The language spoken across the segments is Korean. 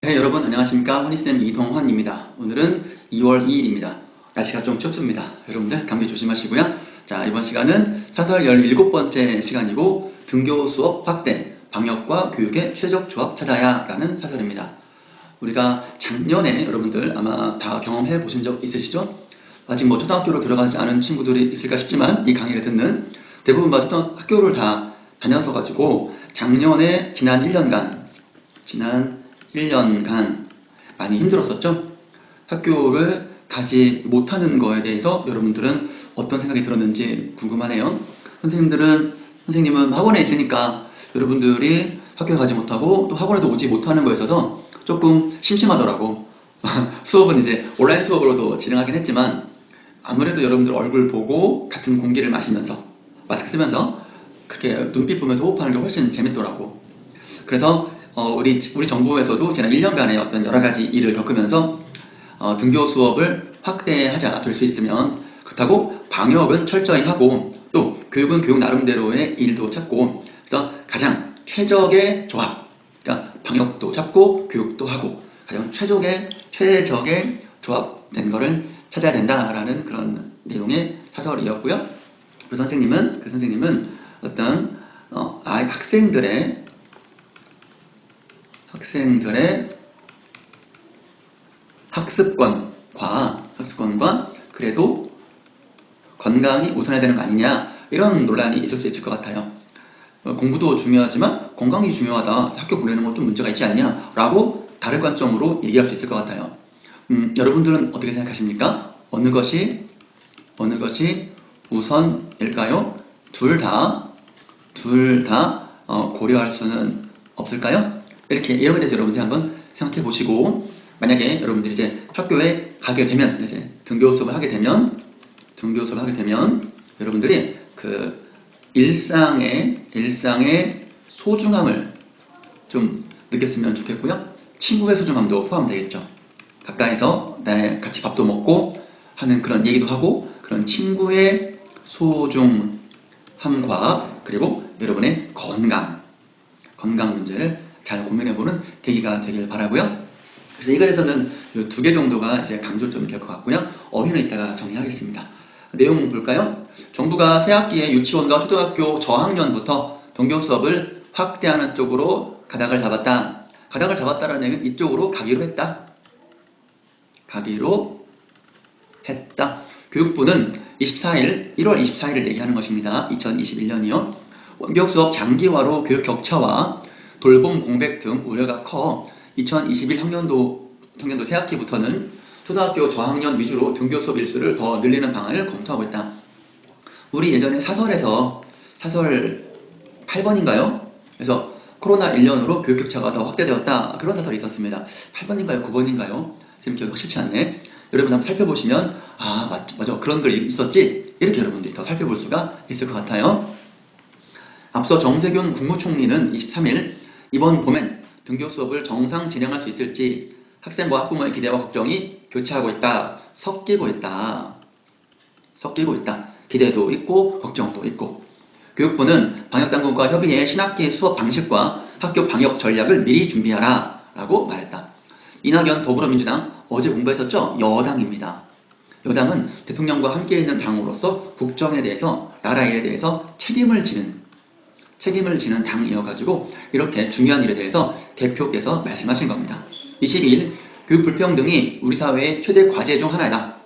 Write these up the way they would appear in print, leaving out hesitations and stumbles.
네, 여러분 안녕하십니까. 훈이쌤 이동환입니다. 오늘은 2월 2일입니다. 날씨가 좀 춥습니다. 여러분들 감기 조심하시고요. 자, 이번 시간은 사설 17번째 시간이고 등교 수업 확대, 방역과 교육의 최적 조합 찾아야 라는 사설입니다. 우리가 작년에 여러분들 아마 다 경험해 보신 적 있으시죠? 아직 뭐 초등학교로 들어가지 않은 친구들이 있을까 싶지만 이 강의를 듣는 대부분 초등학교를 다 다녀서 가지고 작년에 지난 1년간 많이 힘들었었죠? 학교를 가지 못하는 거에 대해서 여러분들은 어떤 생각이 들었는지 궁금하네요. 선생님은 학원에 있으니까 여러분들이 학교에 가지 못하고 또 학원에도 오지 못하는 거에 있어서 조금 심심하더라고. 수업은 이제 온라인 수업으로도 진행하긴 했지만 아무래도 여러분들 얼굴 보고 같은 공기를 마시면서 마스크 쓰면서 그렇게 눈빛 보면서 호흡하는 게 훨씬 재밌더라고. 그래서 우리 정부에서도 지난 1년간의 어떤 여러 가지 일을 겪으면서 등교 수업을 확대하자 될 수 있으면, 그렇다고 방역은 철저히 하고 또 교육은 교육 나름대로의 일도 찾고, 그래서 가장 최적의 조합, 그러니까 방역도 찾고 교육도 하고 가장 최적의 조합된 거를 찾아야 된다라는 그런 내용의 사설이었고요. 그 선생님은 어떤 학생들의 학습권과 그래도 건강이 우선해야 되는 거 아니냐, 이런 논란이 있을 수 있을 것 같아요. 공부도 중요하지만 건강이 중요하다, 학교 보내는 건 좀 문제가 있지 않냐 라고 다른 관점으로 얘기할 수 있을 것 같아요. 여러분들은 어떻게 생각하십니까? 어느 것이 우선일까요? 둘 다 고려할 수는 없을까요? 이런 에 대해서 여러분들이 한번 생각해 보시고, 만약에 여러분들이 이제 학교에 가게 되면, 이제 등교 수업을 하게 되면 여러분들이 그 일상의 소중함을 좀 느꼈으면 좋겠고요. 친구의 소중함도 포함되겠죠. 가까이서 같이 밥도 먹고 하는 그런 얘기도 하고, 그런 친구의 소중함과 그리고 여러분의 건강 문제를 잘 고민해보는 계기가 되길 바라고요. 그래서 이 글에서는 두 개 정도가 이제 강조점이 될 것 같고요. 어휘는 이따가 정리하겠습니다. 내용 볼까요? 정부가 새학기에 유치원과 초등학교 저학년부터 등교 수업을 확대하는 쪽으로 가닥을 잡았다. 가닥을 잡았다라는 얘기는 이쪽으로 가기로 했다. 교육부는 1월 24일을 얘기하는 것입니다. 2021년이요. 원격 수업 장기화로 교육 격차와 돌봄 공백 등 우려가 커 2021 학년도 새학기부터는 초등학교 저학년 위주로 등교 수업 일수를 더 늘리는 방안을 검토하고 있다. 우리 예전에 사설 8번인가요? 그래서 코로나 1년으로 교육 격차가 더 확대되었다, 그런 사설이 있었습니다. 8번인가요? 9번인가요? 지금 기억이 확실치 않네. 여러분 한번 살펴보시면 맞아 그런 글 있었지? 이렇게 여러분들이 더 살펴볼 수가 있을 것 같아요. 앞서 정세균 국무총리는 23일 이번 봄엔 등교 수업을 정상 진행할 수 있을지 학생과 학부모의 기대와 걱정이 교차하고 있다. 섞이고 있다. 기대도 있고 걱정도 있고. 교육부는 방역당국과 협의해 신학기 수업 방식과 학교 방역 전략을 미리 준비하라 라고 말했다. 이낙연 더불어민주당 어제 공부했었죠? 여당입니다. 여당은 대통령과 함께 있는 당으로서 국정에 대해서, 나라 일에 대해서 책임을 지는 당이어가지고 이렇게 중요한 일에 대해서 대표께서 말씀하신 겁니다. 22일 교육 불평등이 우리 사회의 최대 과제 중 하나이다.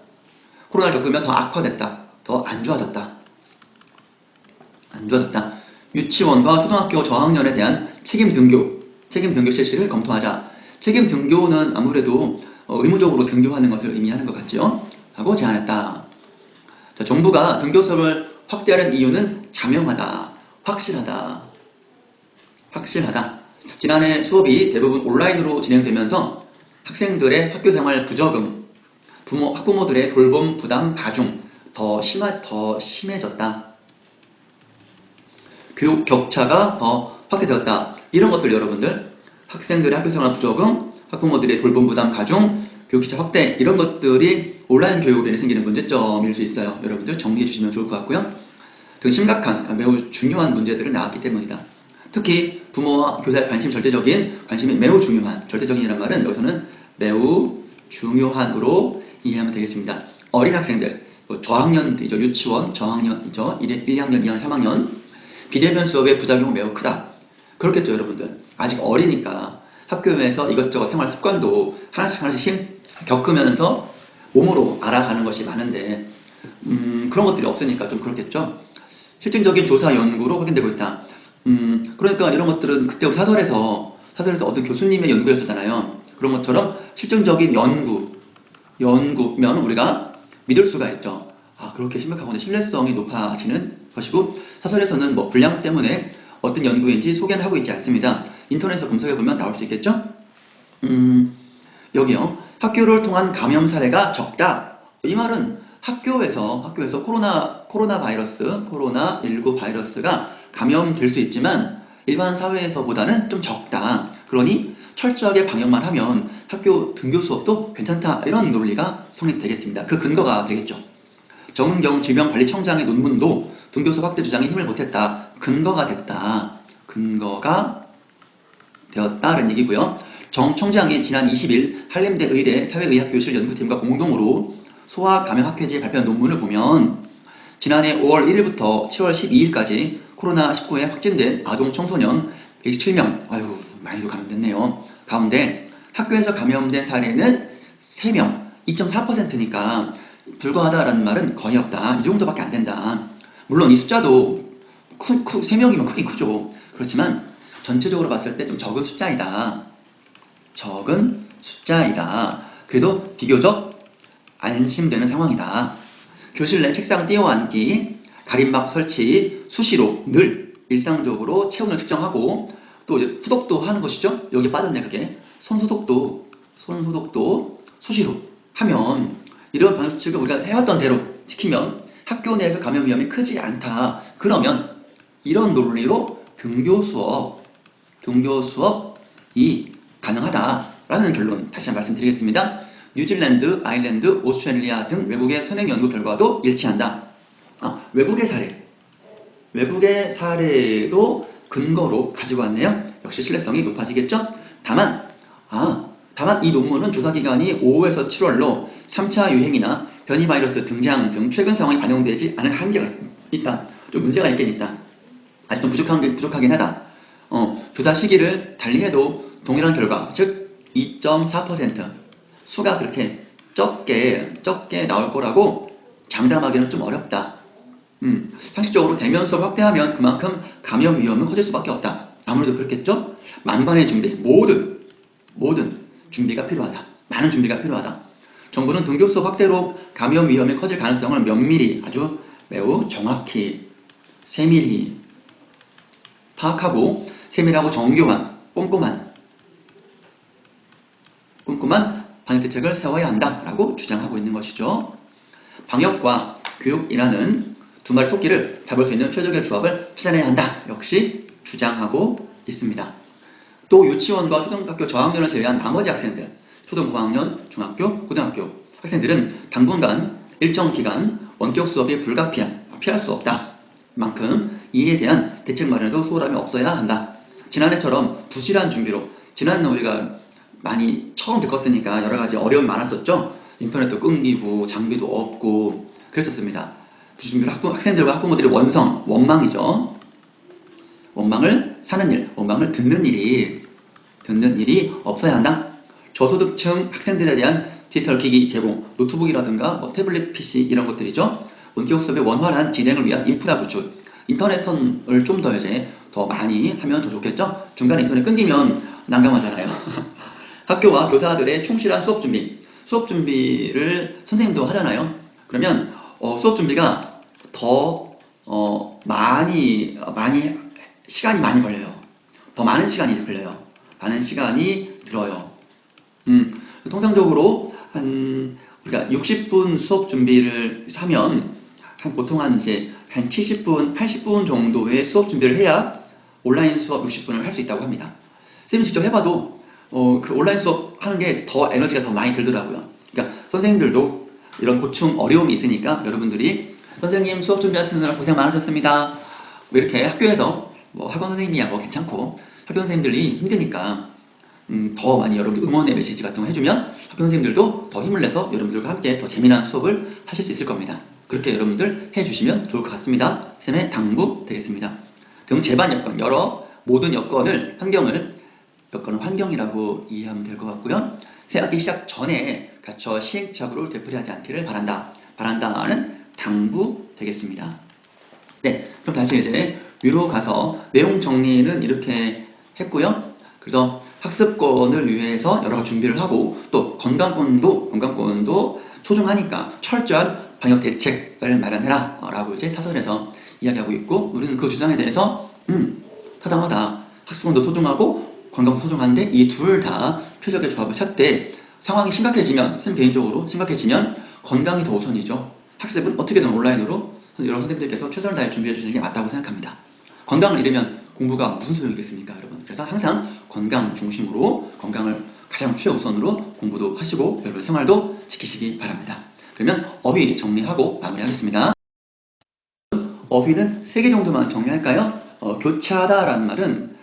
코로나를 겪으며 더 악화됐다. 더 안 좋아졌다. 유치원과 초등학교 저학년에 대한 책임 등교 실시를 검토하자. 책임 등교는 아무래도 의무적으로 등교하는 것을 의미하는 것 같죠? 하고 제안했다. 자, 정부가 등교 수업을 확대하는 이유는 자명하다. 확실하다. 지난해 수업이 대부분 온라인으로 진행되면서 학생들의 학교생활 부적응, 학부모들의 돌봄 부담 가중, 더 심해졌다. 교육 격차가 더 확대되었다. 이런 것들 여러분들, 학생들의 학교생활 부적응, 학부모들의 돌봄 부담 가중, 교육 격차 확대, 이런 것들이 온라인 교육으로 인해 생기는 문제점일 수 있어요. 여러분들 정리해 주시면 좋을 것 같고요. 되게 심각한, 매우 중요한 문제들을 나왔기 때문이다. 특히 부모와 교사의 관심이 매우 중요한, 절대적인이란 말은 여기서는 매우 중요한으로 이해하면 되겠습니다. 어린 학생들, 저학년이죠. 유치원, 저학년이죠. 1, 2학년, 2학년, 3학년. 비대면 수업의 부작용은 매우 크다. 그렇겠죠, 여러분들. 아직 어리니까 학교에서 이것저것 생활 습관도 하나씩 겪으면서 몸으로 알아가는 것이 많은데 그런 것들이 없으니까 좀 그렇겠죠. 실증적인 조사 연구로 확인되고 있다. 그러니까 이런 것들은 그때 사설에서 어떤 교수님의 연구였잖아요. 그런 것처럼 실증적인 연구면 우리가 믿을 수가 있죠. 아, 그렇게 심각하고는 신뢰성이 높아지는 것이고, 사설에서는 뭐 분량 때문에 어떤 연구인지 소개는 하고 있지 않습니다. 인터넷에서 검색해보면 나올 수 있겠죠? 여기요. 학교를 통한 감염 사례가 적다. 이 말은 학교에서 코로나19 바이러스가 감염될 수 있지만 일반 사회에서보다는 좀 적다. 그러니 철저하게 방역만 하면 학교 등교 수업도 괜찮다. 이런 논리가 성립되겠습니다. 그 근거가 되겠죠. 정은경 질병관리청장의 논문도 등교 수업 확대 주장에 힘을 못했다. 근거가 되었다는 얘기고요. 정 청장이 지난 20일 한림대 의대 사회의학교실 연구팀과 공동으로 소아 감염 학회지에 발표한 논문을 보면 지난해 5월 1일부터 7월 12일까지 코로나19에 확진된 아동 청소년 117명, 아유 많이도 감염됐네요. 가운데 학교에서 감염된 사례는 3명, 2.4%니까 불과하다라는 말은 거의 없다. 이 정도밖에 안 된다. 물론 이 숫자도 3명이면 크긴 크죠. 그렇지만 전체적으로 봤을 때 좀 적은 숫자이다. 그래도 비교적 안심되는 상황이다. 교실 내 책상 띄워앉기, 가림막 설치, 수시로 늘 일상적으로 체온을 측정하고 또 이제 소독도 하는 것이죠. 여기 빠졌네 그게. 손소독도 수시로 하면 이런 방역수칙을 우리가 해왔던 대로 지키면 학교 내에서 감염 위험이 크지 않다. 그러면 이런 논리로 등교 수업이 가능하다라는 결론 다시 한번 말씀드리겠습니다. 뉴질랜드, 아일랜드, 오스트레일리아 등 외국의 선행 연구 결과도 일치한다. 외국의 사례로 근거로 가지고 왔네요. 역시 신뢰성이 높아지겠죠? 다만 이 논문은 조사 기간이 5에서 7월로 3차 유행이나 변이 바이러스 등장 등 최근 상황이 반영되지 않은 한계가 있다. 좀 문제가 있긴 있다. 아직 좀 부족하긴 하다. 조사 시기를 달리해도 동일한 결과, 즉 2.4% 수가 그렇게 적게 나올 거라고 장담하기는 좀 어렵다. 상식적으로 대면 수업 확대하면 그만큼 감염 위험은 커질 수밖에 없다. 아무래도 그렇겠죠? 만반의 준비, 모든 준비가 필요하다. 많은 준비가 필요하다. 정부는 등교 수업 확대로 감염 위험이 커질 가능성을 면밀히 아주 매우 정확히 세밀히 파악하고 세밀하고 정교한 꼼꼼한 방역대책을 세워야 한다라고 주장하고 있는 것이죠. 방역과 교육이라는 두 마리 토끼를 잡을 수 있는 최적의 조합을 찾아내야 한다. 역시 주장하고 있습니다. 또 유치원과 초등학교 저학년을 제외한 나머지 학생들, 초등 고학년, 중학교, 고등학교 학생들은 당분간 일정 기간 원격 수업이 피할 수 없다. 만큼 이에 대한 대책 마련에도 소홀함이 없어야 한다. 지난해처럼 부실한 준비로, 지난해 우리가 많이 처음 겪었으니까 여러 가지 어려움이 많았었죠. 인터넷도 끊기고 장비도 없고 그랬었습니다. 부실준비로 학생들과 학부모들의 원망이죠. 원망을 사는 일, 원망을 듣는 일이 없어야 한다. 저소득층 학생들에 대한 디지털 기기 제공, 노트북이라든가 태블릿 PC 이런 것들이죠. 원격 수업의 원활한 진행을 위한 인프라 구축, 인터넷선을 좀 더 많이 하면 더 좋겠죠. 중간에 인터넷 끊기면 난감하잖아요. 학교와 교사들의 충실한 수업 준비를 선생님도 하잖아요. 그러면 수업 준비가 더 시간이 많이 걸려요. 더 많은 시간이 걸려요. 많은 시간이 들어요. 통상적으로 우리가 60분 수업 준비를 하면 보통 한 70분, 80분 정도의 수업 준비를 해야 온라인 수업 60분을 할 수 있다고 합니다. 선생님이 직접 해봐도 그 온라인 수업 하는 게 더 에너지가 더 많이 들더라고요. 그러니까 선생님들도 이런 고충, 어려움이 있으니까 여러분들이 선생님 수업 준비하시느라 고생 많으셨습니다. 이렇게 학교에서 뭐 학원 선생님이야 뭐 괜찮고 학교 선생님들이 힘드니까 더 많이 여러분들 응원의 메시지 같은 거 해주면 학교 선생님들도 더 힘을 내서 여러분들과 함께 더 재미난 수업을 하실 수 있을 겁니다. 그렇게 여러분들 해주시면 좋을 것 같습니다. 쌤의 당부 되겠습니다. 등 제반 여건, 모든 여건을 여건은 환경이라고 이해하면 될 것 같고요. 새학기 시작 전에 갖춰 시행착오를 되풀이하지 않기를 바란다는 당부 되겠습니다. 네, 그럼 다시 이제 위로 가서 내용 정리는 이렇게 했고요. 그래서 학습권을 위해서 여러 가지 준비를 하고 또 건강권도 소중하니까 철저한 방역 대책을 마련해라 라고 이제 사설에서 이야기하고 있고 우리는 그 주장에 대해서 타당하다. 학습권도 소중하고 건강도 소중한데 이 둘 다 최적의 조합을 찾되 상황이 심각해지면 쌤 개인적으로 심각해지면 건강이 더 우선이죠. 학습은 어떻게든 온라인으로 여러 선생님들께서 최선을 다해 준비해 주시는 게 맞다고 생각합니다. 건강을 잃으면 공부가 무슨 소용이겠습니까, 여러분? 그래서 항상 건강 중심으로 건강을 가장 최우선으로 공부도 하시고 여러분 생활도 지키시기 바랍니다. 그러면 어휘 정리하고 마무리하겠습니다. 어휘는 3개 정도만 정리할까요? 교차하다라는 말은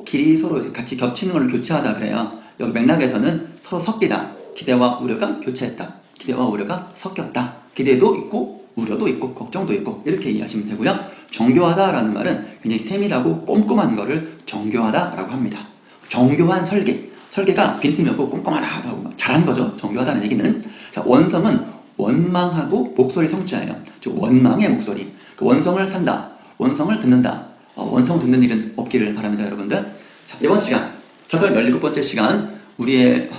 길이 서로 같이 겹치는 걸 교차하다 그래요. 여기 맥락에서는 서로 섞이다. 기대와 우려가 교차했다. 기대와 우려가 섞였다. 기대도 있고 우려도 있고 걱정도 있고 이렇게 이해하시면 되고요. 정교하다라는 말은 굉장히 세밀하고 꼼꼼한 거를 정교하다라고 합니다. 정교한 설계가 빈틈이 없고 꼼꼼하다라고 잘한 거죠. 정교하다는 얘기는. 자, 원성은 원망하고 목소리 성자예요. 즉 원망의 목소리. 그 원성을 산다. 원성을 듣는다. 원성 듣는 일은 없기를 바랍니다, 여러분들. 자, 이번 시간 사설 17번째 시간 우리의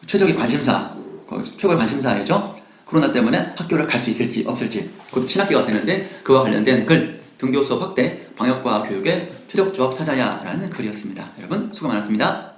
최적의 관심사이죠. 코로나 때문에 학교를 갈 수 있을지 없을지 곧 신학기가 되는데 그와 관련된 글 등교 수업 확대 방역과 교육의 최적 조합 찾아야 라는 글이었습니다. 여러분 수고 많았습니다.